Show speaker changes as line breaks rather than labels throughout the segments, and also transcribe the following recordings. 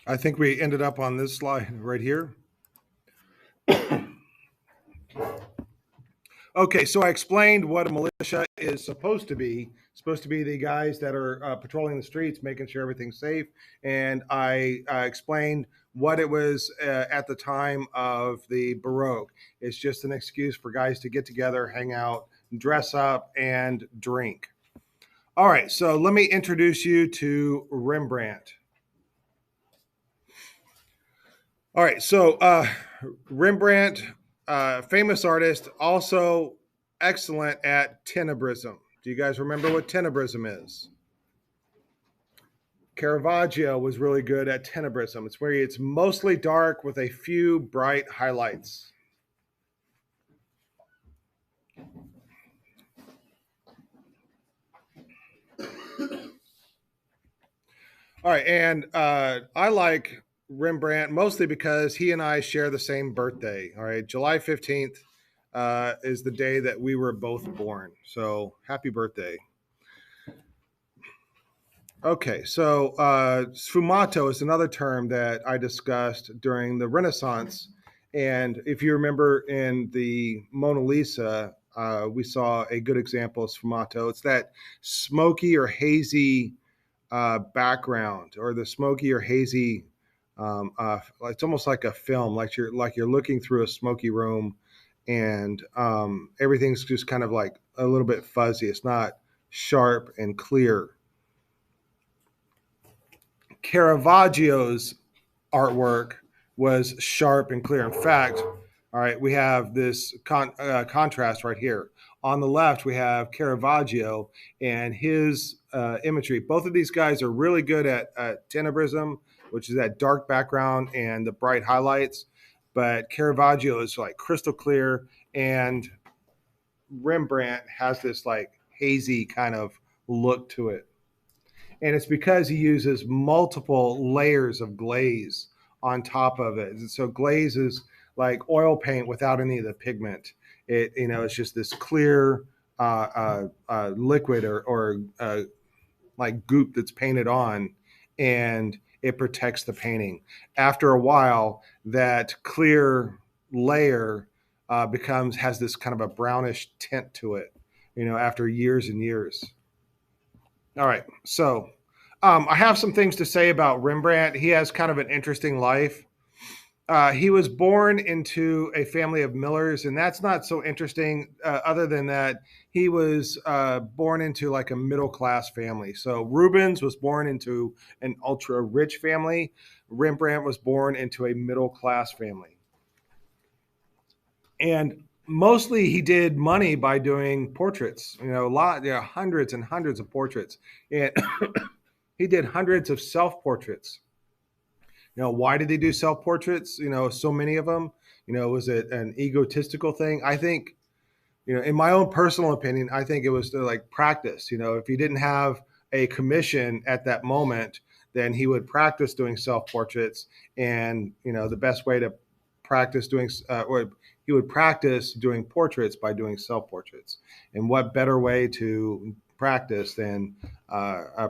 I think we ended up on this slide right here. Okay, so I explained what a militia is supposed to be. It's supposed to be the guys that are patrolling the streets, making sure everything's safe. And I explained what it was at the time of the Baroque. It's just an excuse for guys to get together, hang out, dress up, and drink. All right, so let me introduce you to Rembrandt. All right, so Rembrandt, famous artist, also excellent at tenebrism. Do you guys remember what tenebrism is? Caravaggio was really good at tenebrism. It's where it's mostly dark with a few bright highlights. All right, and I like Rembrandt mostly because he and I share the same birthday. All right, July 15th is the day that we were both born. So happy birthday. Okay, so sfumato is another term that I discussed during the Renaissance. And if you remember in the Mona Lisa, we saw a good example of sfumato. It's that smoky or hazy background, or the smoky or hazy. It's almost like a film, like you're looking through a smoky room, and everything's just kind of like a little bit fuzzy. It's not sharp and clear. Caravaggio's artwork was sharp and clear. In fact, all right, we have this contrast right here. On the left, we have Caravaggio and his imagery. Both of these guys are really good at tenebrism, which is that dark background and the bright highlights. But Caravaggio is like crystal clear, and Rembrandt has this like hazy kind of look to it, and it's because he uses multiple layers of glaze on top of it. And so glaze is like oil paint without any of the pigment. It's just this clear liquid or like goop that's painted on, and it protects the painting. After a while, that clear layer becomes has this kind of a brownish tint to it. After years and years. All right. So I have some things to say about Rembrandt. He has kind of an interesting life. He was born into a family of millers, and that's not so interesting, other than that he was born into like a middle class family. So Rubens was born into an ultra rich family. Rembrandt was born into a middle class family. And mostly he did money by doing portraits, hundreds and hundreds of portraits. And he did hundreds of self portraits. Why did they do self portraits? So many of them. Was it an egotistical thing? I think, in my own personal opinion, I think it was like practice. If he didn't have a commission at that moment, then he would practice doing self portraits. And, the best way to practice doing, or he would practice doing portraits by doing self portraits. And what better way to practice than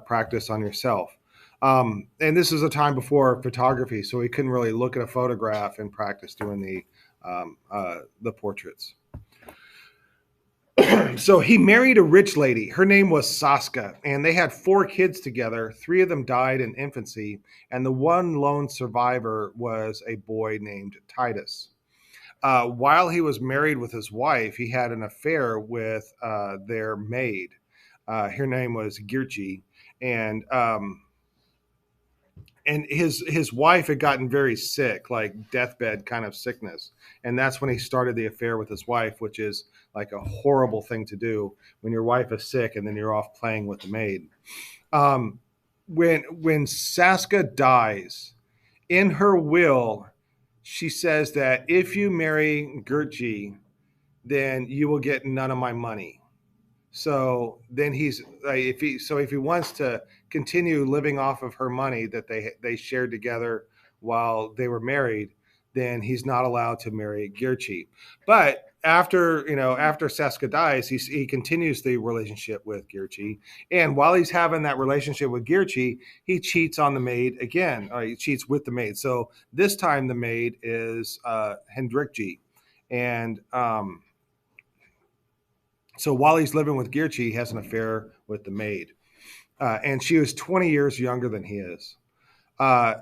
practice on yourself? And this is a time before photography, so he couldn't really look at a photograph and practice doing the portraits. So he married a rich lady. Her name was Saska, and they had four kids together. Three of them died in infancy, and the one lone survivor was a boy named Titus. While he was married with his wife, he had an affair with their maid. Her name was Girchi, and his wife had gotten very sick, like deathbed kind of sickness, and that's when he started the affair with his wife, which is like a horrible thing to do when your wife is sick and then you're off playing with the maid. um, when Saska dies, in her will she says that if you marry Gertji, then you will get none of my money. So then he's like, if he wants to continue living off of her money that they shared together while they were married, then he's not allowed to marry Girchi. But after Seska dies, he continues the relationship with Girchi, and while he's having that relationship with Girchi, he cheats on the maid again. He cheats with the maid. So this time the maid is Hendrikji, and so while he's living with Girchi, he has an affair with the maid, and she was 20 years younger than he is. Uh,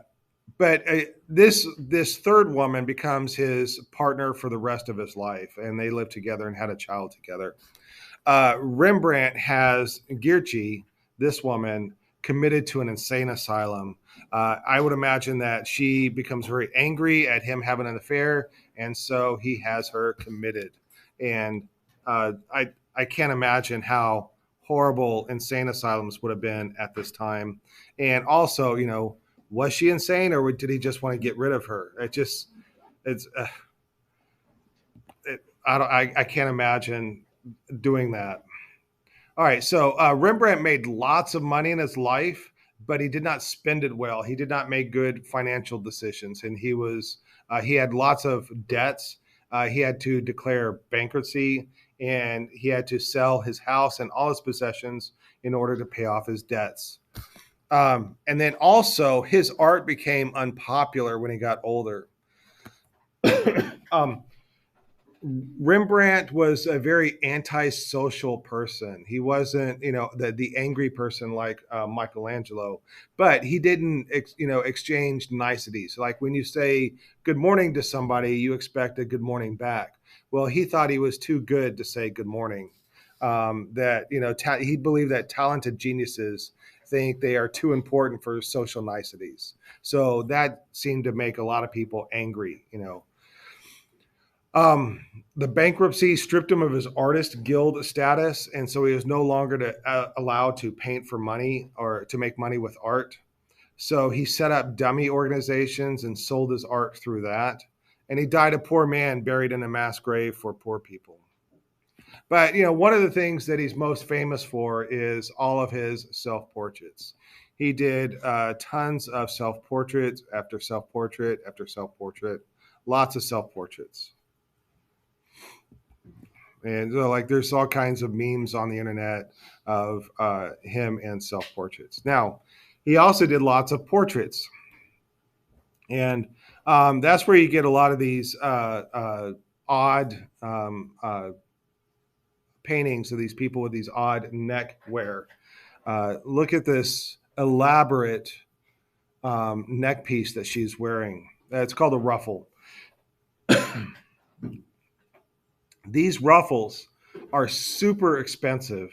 but this third woman becomes his partner for the rest of his life, and they lived together and had a child together. Rembrandt has Girchi, this woman, committed to an insane asylum. I would imagine that she becomes very angry at him having an affair, and so he has her committed. And I can't imagine how horrible insane asylums would have been at this time. And also, was she insane, or did he just want to get rid of her? It's I can't imagine doing that. All right, so Rembrandt made lots of money in his life, but he did not spend it well. He did not make good financial decisions, and he had lots of debts. He had to declare bankruptcy, and he had to sell his house and all his possessions in order to pay off his debts. And then also, his art became unpopular when he got older. um, Rembrandt was a very antisocial person. He wasn't, the angry person like Michelangelo, but he didn't, exchange niceties. Like when you say good morning to somebody, you expect a good morning back. Well, he thought he was too good to say good morning. He believed that talented geniuses think they are too important for social niceties. So that seemed to make a lot of people angry. Um, the bankruptcy stripped him of his artist guild status, and so he was no longer allowed to paint for money or to make money with art. So he set up dummy organizations and sold his art through that. And he died a poor man buried in a mass grave for poor people. But one of the things that he's most famous for is all of his self portraits. He did tons of self portraits after self portrait after self portrait, lots of self portraits. And so, like, there's all kinds of memes on the internet of him and self portraits. Now, he also did lots of portraits, and that's where you get a lot of these odd paintings of these people with these odd neck wear. Look at this elaborate neck piece that she's wearing. It's called a ruffle. These ruffles are super expensive,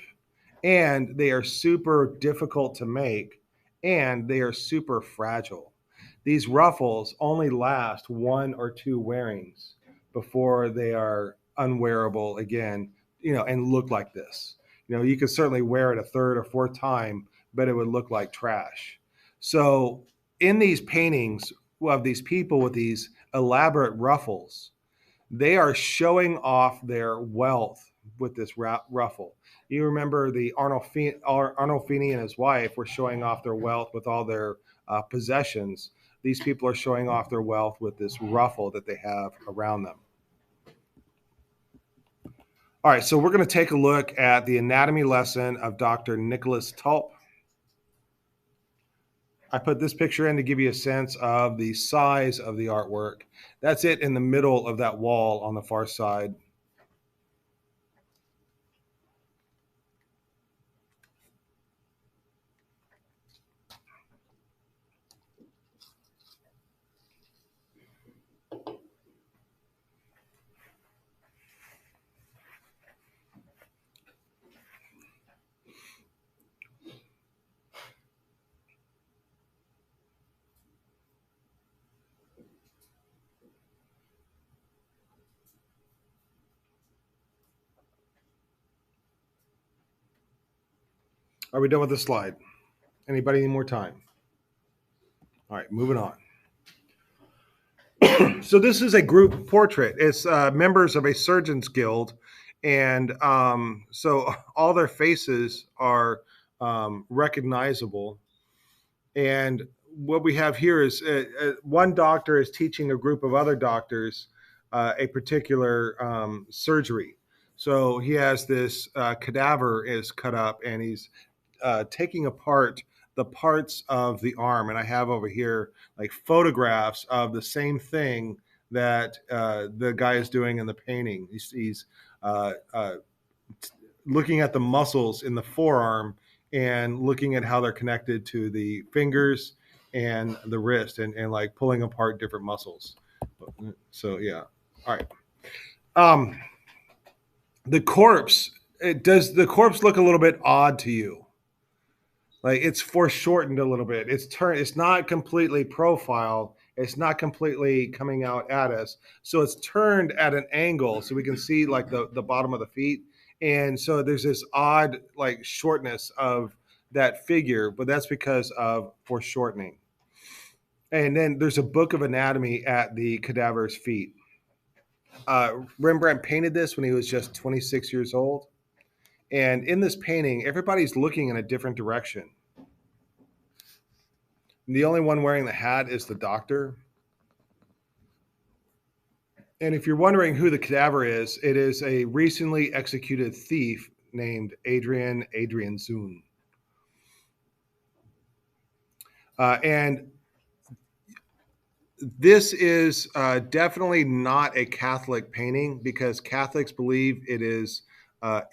and they are super difficult to make, and they are super fragile. These ruffles only last one or two wearings before they are unwearable again, and look like this. You could certainly wear it a third or fourth time, but it would look like trash. So, in these paintings of these people with these elaborate ruffles, they are showing off their wealth with this ruffle. You remember the Arnolfini and his wife were showing off their wealth with all their possessions. These people are showing off their wealth with this ruffle that they have around them. All right, so we're going to take a look at the anatomy lesson of Dr. Nicholas Tulp. I put this picture in to give you a sense of the size of the artwork. That's it in the middle of that wall on the far side. Are we done with the slide? Anybody need more time? All right, moving on. So this is a group portrait. It's members of a surgeons guild, and so all their faces are recognizable. And what we have here is one doctor is teaching a group of other doctors a particular surgery. So he has this cadaver is cut up, and he's taking apart the parts of the arm. And I have over here like photographs of the same thing that the guy is doing in the painting. He's looking at the muscles in the forearm and looking at how they're connected to the fingers and the wrist, and like pulling apart different muscles. So yeah. All right. Um, the corpse. Does the corpse look a little bit odd to you? Like it's foreshortened a little bit. It's not completely profile. It's not completely coming out at us. So it's turned at an angle so we can see like the bottom of the feet. And so there's this odd like shortness of that figure, but that's because of foreshortening. And then there's a book of anatomy at the cadaver's feet. Rembrandt painted this when he was just 26 years old. And in this painting, everybody's looking in a different direction. The only one wearing the hat is the doctor. And if you're wondering who the cadaver is, it is a recently executed thief named Adrian Zun. And this is definitely not a Catholic painting, because Catholics believe it is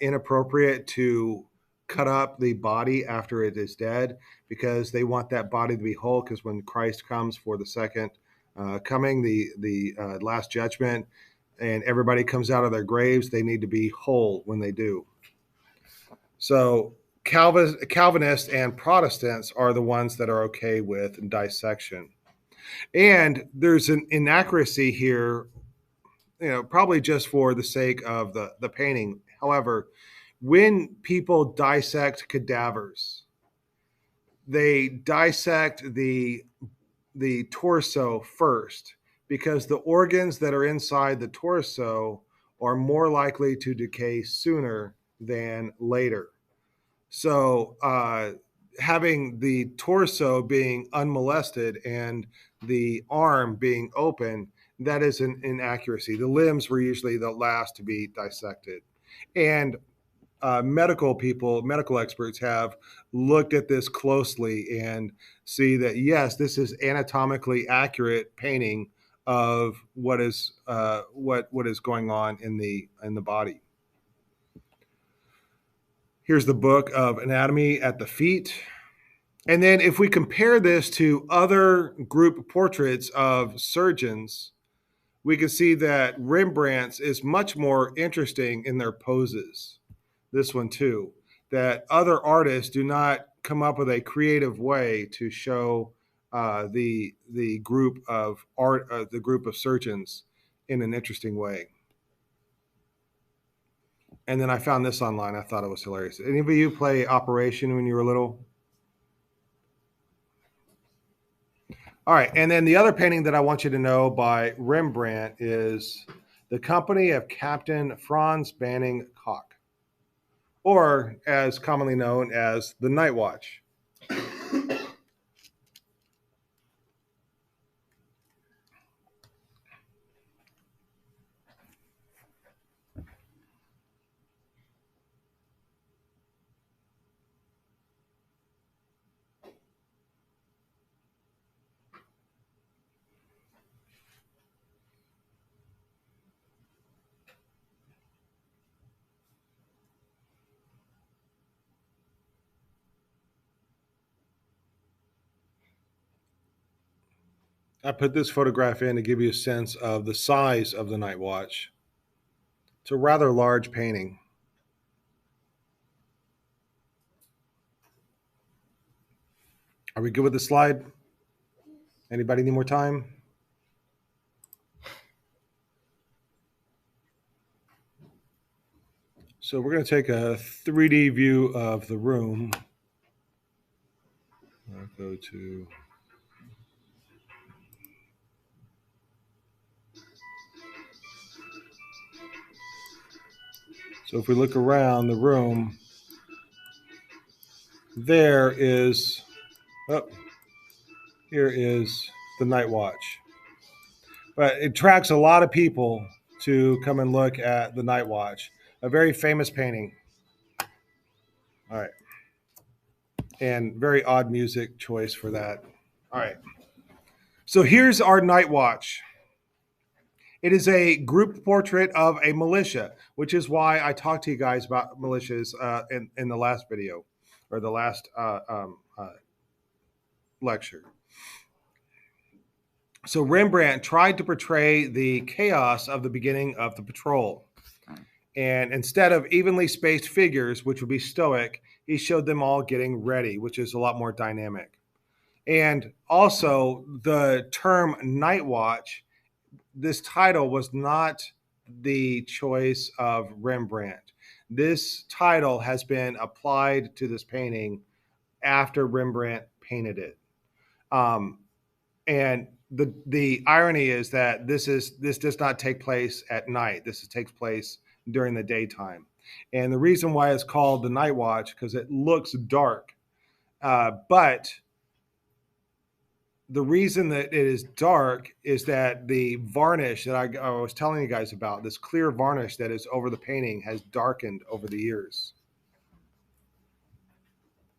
inappropriate to cut up the body after it is dead, because they want that body to be whole. Because when Christ comes for the second coming, the last judgment, and everybody comes out of their graves, they need to be whole when they do. So Calvinists and Protestants are the ones that are okay with dissection. And there's an inaccuracy here, probably just for the sake of the painting. However, when people dissect cadavers, they dissect the torso first, because the organs that are inside the torso are more likely to decay sooner than later. So having the torso being unmolested and the arm being open, that is an inaccuracy. The limbs were usually the last to be dissected. And medical experts have looked at this closely and see that, yes, this is anatomically accurate painting of what is going on in the body. Here's the book of anatomy at the feet. And then if we compare this to other group portraits of surgeons, we can see that Rembrandt's is much more interesting in their poses. This one too, that other artists do not come up with a creative way to show the group of surgeons in an interesting way. And then I found this online. I thought it was hilarious. Any of you play Operation when you were little? All right. And then the other painting that I want you to know by Rembrandt is The Company of Captain Franz Banning Cocq, or as commonly known as The Night Watch. I put this photograph in to give you a sense of the size of the Night Watch. It's a rather large painting. Are we good with the slide? Anybody need more time? So we're going to take a 3D view of the room. I'll go to... So if we look around the room, there is... Oh, Here is the Night Watch. But it attracts a lot of people to come and look at the Night Watch, a very famous painting. All right. And very odd music choice for that. All right. So here's our Night Watch. It is a group portrait of a militia, which is why I talked to you guys about militias in the last video or the last lecture. So Rembrandt tried to portray the chaos of the beginning of the patrol. And instead of evenly spaced figures, which would be stoic, he showed them all getting ready, which is a lot more dynamic. And also, the term Night Watch, this title was not the choice of Rembrandt. This title has been applied to this painting after Rembrandt painted it. And the irony is that this does not take place at night. This takes place during the daytime. And the reason why it's called the Night Watch because it looks dark, but the reason that it is dark is that the varnish that I was telling you guys about, this clear varnish that is over the painting, has darkened over the years.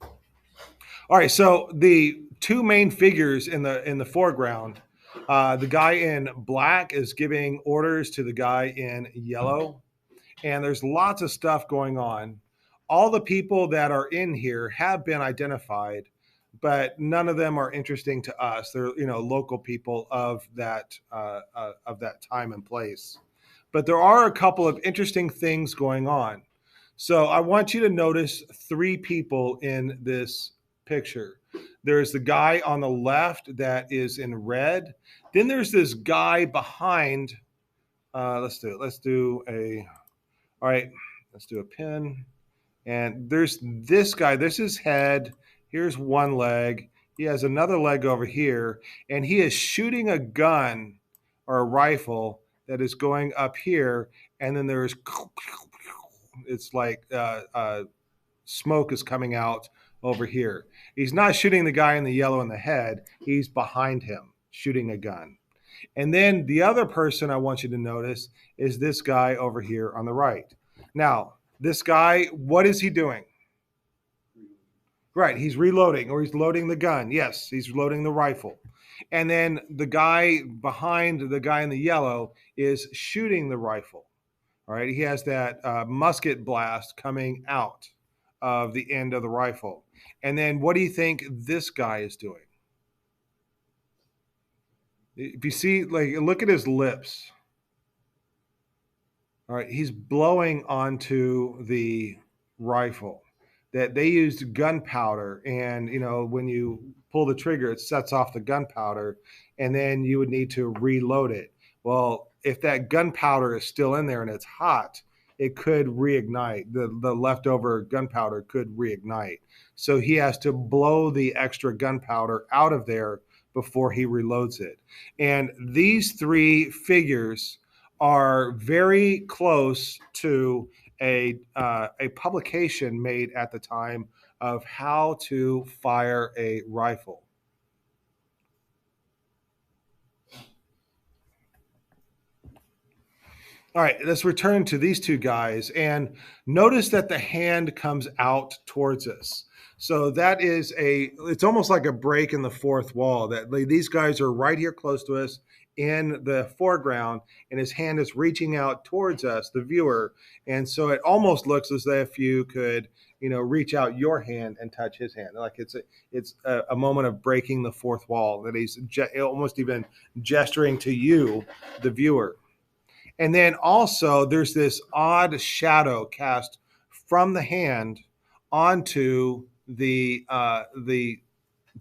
All right, so the two main figures in the foreground, the guy in black is giving orders to the guy in yellow, and there's lots of stuff going on. All the people that are in here have been identified, but none of them are interesting to us. They're local people of that time and place. But there are a couple of interesting things going on. So I want you to notice three people in this picture. There's the guy on the left that is in red. Then there's this guy behind. Let's do it. All right, let's do a pin. And there's this guy. This is his head. Here's one leg. He has another leg over here. And he is shooting a gun or a rifle that is going up here. And then there's, it's like smoke is coming out over here. He's not shooting the guy in the yellow in the head. He's behind him shooting a gun. And then the other person I want you to notice is this guy over here on the right. Now, this guy, what is he doing? Right, he's reloading or he's loading the gun. Yes, he's loading the rifle. And then the guy behind the guy in the yellow is shooting the rifle. All right, he has that musket blast coming out of the end of the rifle. And then what do you think this guy is doing? If you see, like, look at his lips. All right, he's blowing onto the rifle. That they used gunpowder, and when you pull the trigger, it sets off the gunpowder, and then you would need to reload it. Well, if that gunpowder is still in there and it's hot, it could reignite. The leftover gunpowder could reignite. So he has to blow the extra gunpowder out of there before he reloads it. And these three figures are very close to a publication made at the time of how to fire a rifle. All right, let's return to these two guys and notice that the hand comes out towards us. So that is it's almost like a break in the fourth wall that these guys are right here close to us in the foreground, and his hand is reaching out towards us, the viewer. And so it almost looks as if you could, reach out your hand and touch his hand. Like it's a moment of breaking the fourth wall, that he's almost even gesturing to you, the viewer. And then also there's this odd shadow cast from the hand onto the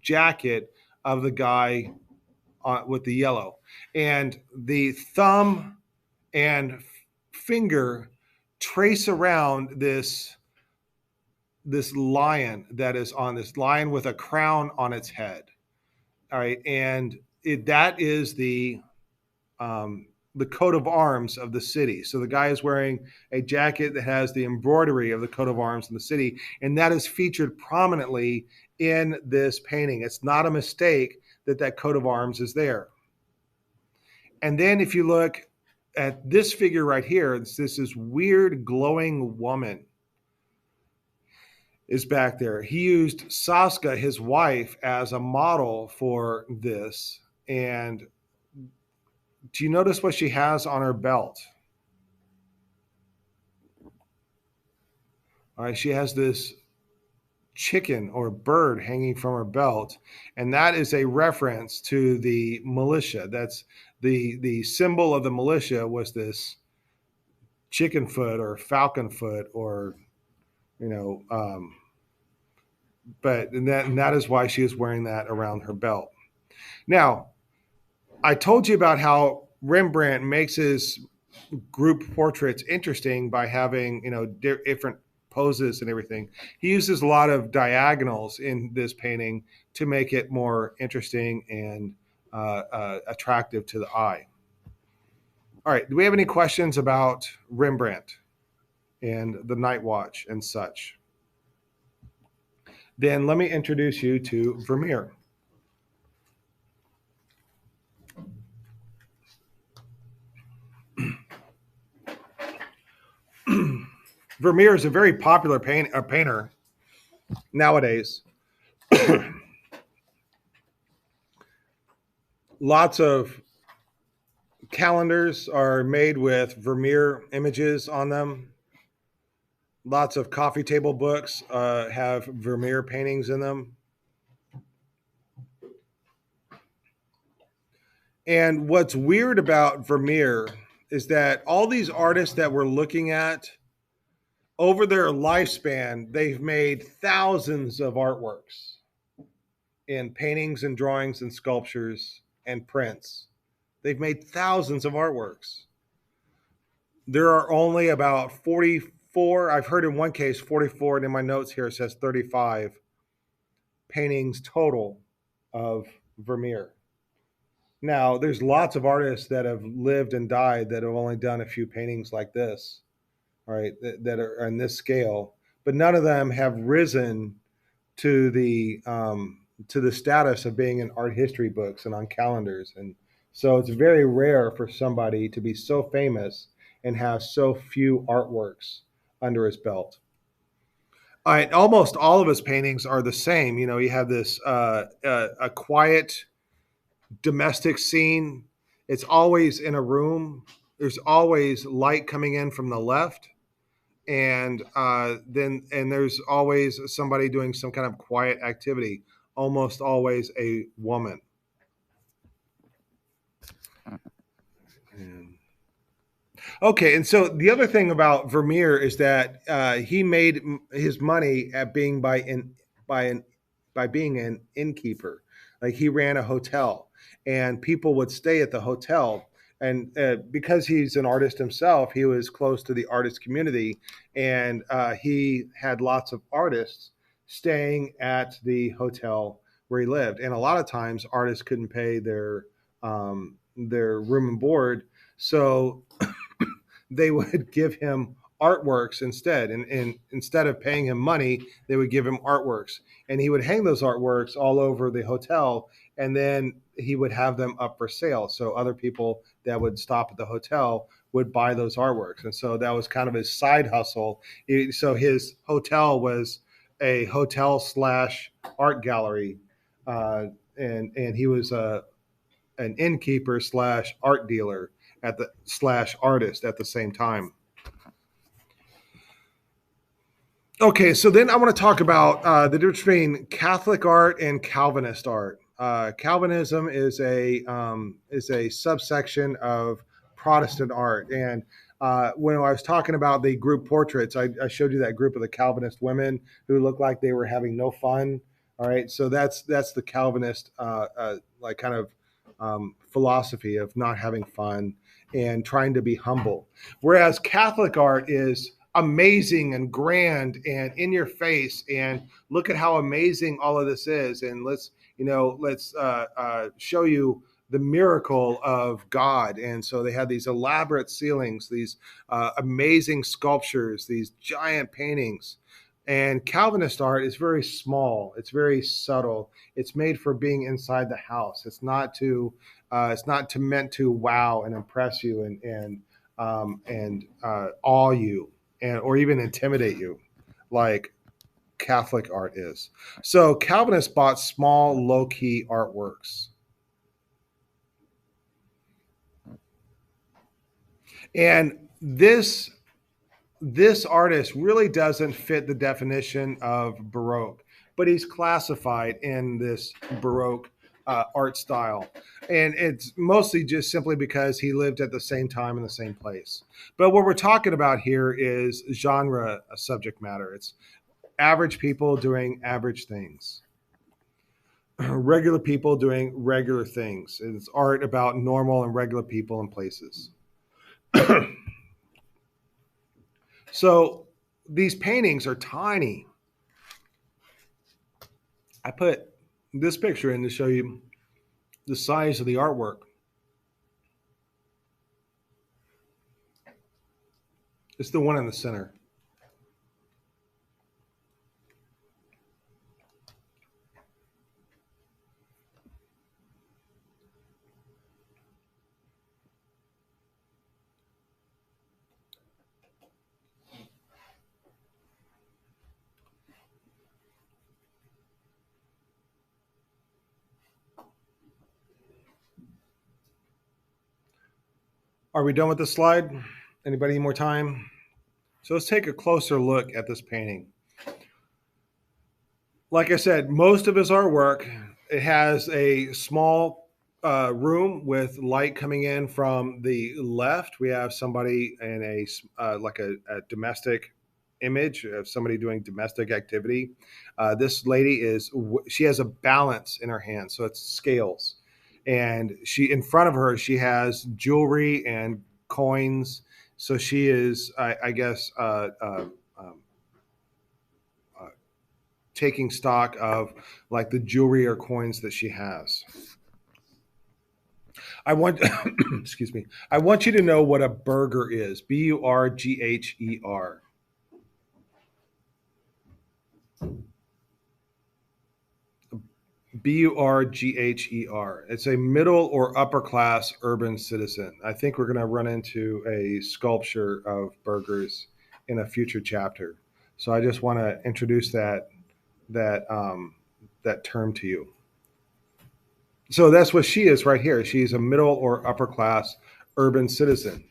jacket of the guy with the yellow. And the thumb and finger trace around this lion that is on this lion with a crown on its head. All right. And that is the coat of arms of the city. So the guy is wearing a jacket that has the embroidery of the coat of arms in the city, and that is featured prominently in this painting. It's not a mistake that coat of arms is there. And then if you look at this figure right here, this weird glowing woman is back there. He used Saska, his wife, as a model for this. And do you notice what she has on her belt? All right, she has this chicken or bird hanging from her belt, and that is a reference to the militia. That's the symbol of the militia was this chicken foot or falcon foot, or you know, and that is why she is wearing that around her belt. Now, I told you about how Rembrandt makes his group portraits interesting by having different poses and everything. He uses a lot of diagonals in this painting to make it more interesting and attractive to the eye. All right, do we have any questions about Rembrandt and the Night Watch and such? Then let me introduce you to Vermeer. Vermeer is a very popular painter nowadays. Lots of calendars are made with Vermeer images on them. Lots of coffee table books have Vermeer paintings in them. And what's weird about Vermeer is that all these artists that we're looking at, over their lifespan, they've made thousands of artworks in paintings and drawings and sculptures and prints. They've made thousands of artworks. There are only about 44, I've heard in one case 44, and in my notes here it says 35 paintings total of Vermeer. Now, there's lots of artists that have lived and died that have only done a few paintings like this, all right, that are on this scale, but none of them have risen to the status of being in art history books and on calendars. And so it's very rare for somebody to be so famous and have so few artworks under his belt. All right, almost all of his paintings are the same. You know, you have this a quiet domestic scene. It's always in a room. There's always light coming in from the left, and there's always somebody doing some kind of quiet activity. Almost always a woman. Okay, and so the other thing about Vermeer is that he made his money at being by being an innkeeper. Like he ran a hotel, and people would stay at the hotel. And because he's an artist himself, he was close to the artist community, and he had lots of artists staying at the hotel where he lived. And a lot of times, artists couldn't pay their room and board, so they would give him artworks instead. And instead of paying him money, they would give him artworks. And he would hang those artworks all over the hotel. And then he would have them up for sale. So other people that would stop at the hotel would buy those artworks. And so that was kind of his side hustle. So his hotel was a hotel / art gallery. And he was an innkeeper / art dealer at the / artist at the same time. Okay, so then I want to talk about the difference between Catholic art and Calvinist art. Calvinism is a subsection of Protestant art, and when I was talking about the group portraits, I showed you that group of the Calvinist women who looked like they were having no fun. All right, so that's the Calvinist like kind of philosophy of not having fun and trying to be humble, whereas Catholic art is amazing and grand and in your face, and look at how amazing all of this is, and let's show you the miracle of God. And so they had these elaborate ceilings, these amazing sculptures, these giant paintings, And Calvinist art is very small. It's very subtle. It's made for being inside the house. It's not to meant to wow and impress you and awe you and or even intimidate you, like Catholic art is. So Calvinists bought small, low key artworks. And this artist really doesn't fit the definition of Baroque, but he's classified in this Baroque art style. And it's mostly just simply because he lived at the same time in the same place. But what we're talking about here is genre subject matter. It's average people doing average things, regular people doing regular things. It's art about normal and regular people and places. So these paintings are tiny. I put this picture in to show you the size of the artwork. It's the one in the center. Are we done with the slide? Anybody need more time? So let's take a closer look at this painting. Like I said, most of his artwork, it has a small room with light coming in from the left. We have somebody in a domestic image of somebody doing domestic activity. This lady she has a balance in her hand, so it's scales, and she in front of her she has jewelry and coins. So she is, I guess, um, uh, taking stock of like the jewelry or coins that she has. I want, excuse me, I want you to know what a burger is. Burgher. Burgher. It's a middle or upper class urban citizen. I think we're going to run into a sculpture of burgers in a future chapter. So I just want to introduce that that term to you. So that's what she is right here. She's a middle or upper class urban citizen.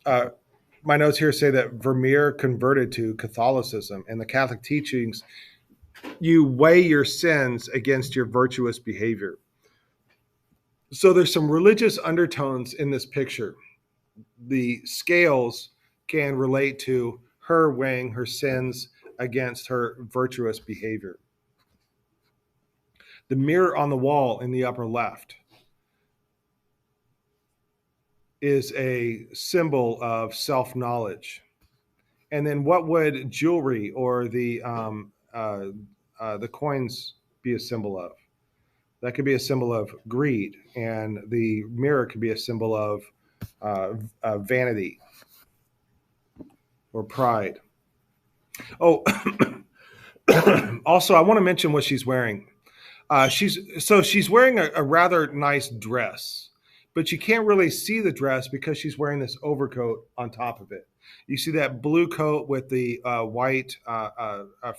Uh, my notes here say that Vermeer converted to Catholicism, and the Catholic teachings, you weigh your sins against your virtuous behavior. So there's some religious undertones in this picture. The scales can relate to her weighing her sins against her virtuous behavior. The mirror on the wall in the upper left is a symbol of self knowledge. And then what would jewelry or the coins be a symbol of? That could be a symbol of greed, and the mirror could be a symbol of vanity or pride. Oh, also, I want to mention what she's wearing. She's wearing a rather nice dress, but you can't really see the dress because she's wearing this overcoat on top of it. You see that blue coat with the white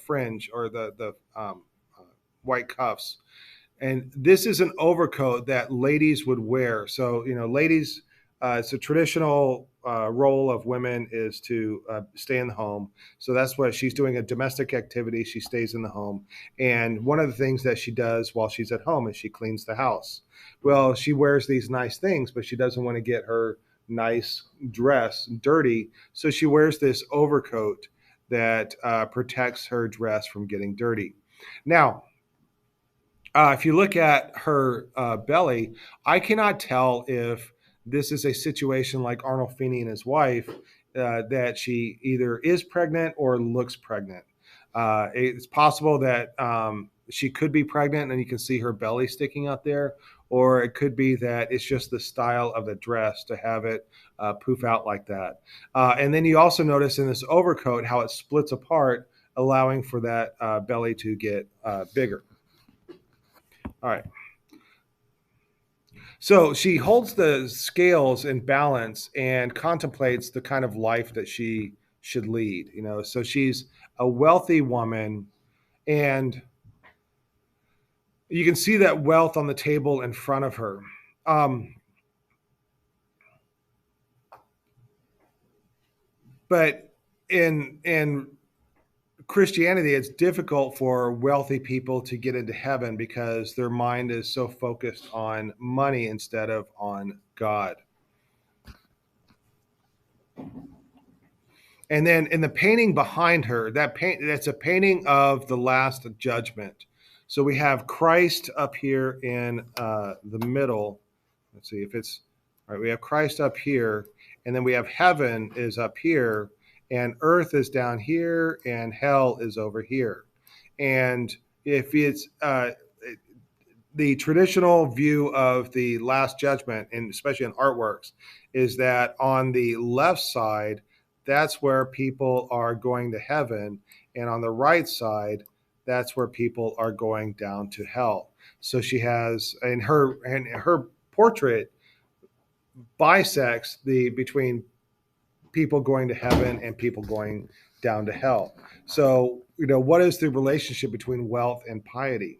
fringe or the white cuffs, and this is an overcoat that ladies would wear. So ladies, it's a traditional role of women is to stay in the home. So that's what she's doing, a domestic activity. She stays in the home, and one of the things that she does while she's at home is she cleans the house. Well, she wears these nice things, but she doesn't want to get her nice dress dirty, so she wears this overcoat that protects her dress from getting dirty. Now, if you look at her belly, I cannot tell if this is a situation like Arnolfini and his wife, that she either is pregnant or looks pregnant. It's possible that she could be pregnant and you can see her belly sticking out there, or it could be that it's just the style of the dress to have it poof out like that. And then you also notice in this overcoat how it splits apart, allowing for that belly to get bigger. All right. So she holds the scales in balance and contemplates the kind of life that she should lead. So she's a wealthy woman, and you can see that wealth on the table in front of her. Um, but in Christianity, it's difficult for wealthy people to get into heaven because their mind is so focused on money instead of on God. And then in the painting behind her, that's a painting of the Last Judgment. So we have Christ up here in the middle. Let's see if it's all right. We have Christ up here, and then we have heaven is up here, and earth is down here, and hell is over here. And if it's the traditional view of the Last Judgment, and especially in artworks, is that on the left side, that's where people are going to heaven, and on the right side, that's where people are going down to hell. So she has in her portrait bisects the between people going to heaven and people going down to hell. So, what is the relationship between wealth and piety?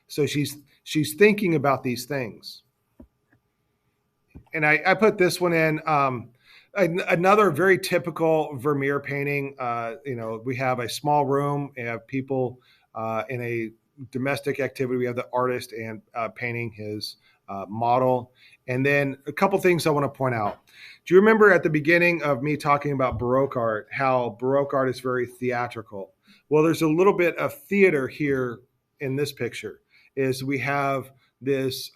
So she's thinking about these things. And I put this one in. Another very typical Vermeer painting. We have a small room. We have people in a domestic activity. We have the artist and painting his model. And then a couple things I want to point out. Do you remember at the beginning of me talking about Baroque art, how Baroque art is very theatrical? Well, there's a little bit of theater here in this picture. Is we have this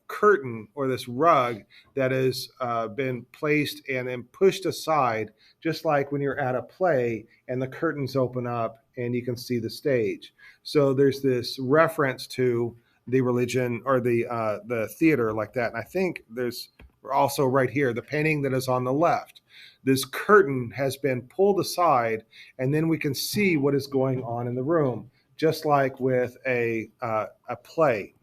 curtain or this rug that has been placed and then pushed aside, just like when you're at a play and the curtains open up and you can see the stage. So there's this reference to the religion or the theater like that. And I think there's also right here the painting that is on the left. This curtain has been pulled aside, and then we can see what is going on in the room, just like with a play.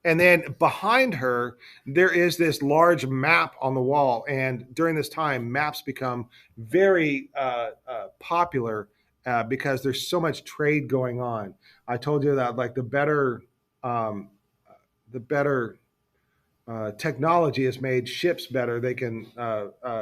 And then behind her, there is this large map on the wall. And during this time, maps become very popular because there's so much trade going on. I told you that like um, the better technology has made ships better. They can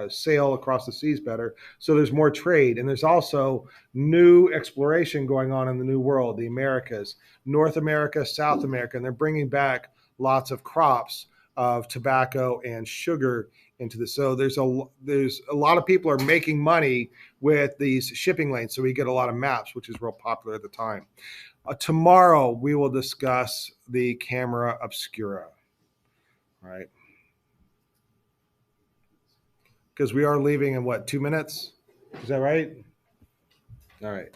sail across the seas better. So there's more trade. And there's also new exploration going on in the New World, the Americas, North America, South America. And they're bringing back lots of crops of tobacco and sugar into the. So there's a lot of people are making money with these shipping lanes. So we get a lot of maps, which is real popular at the time. Tomorrow we will discuss the camera obscura. Right. Because we are leaving in what, 2 minutes? Is that right? All right.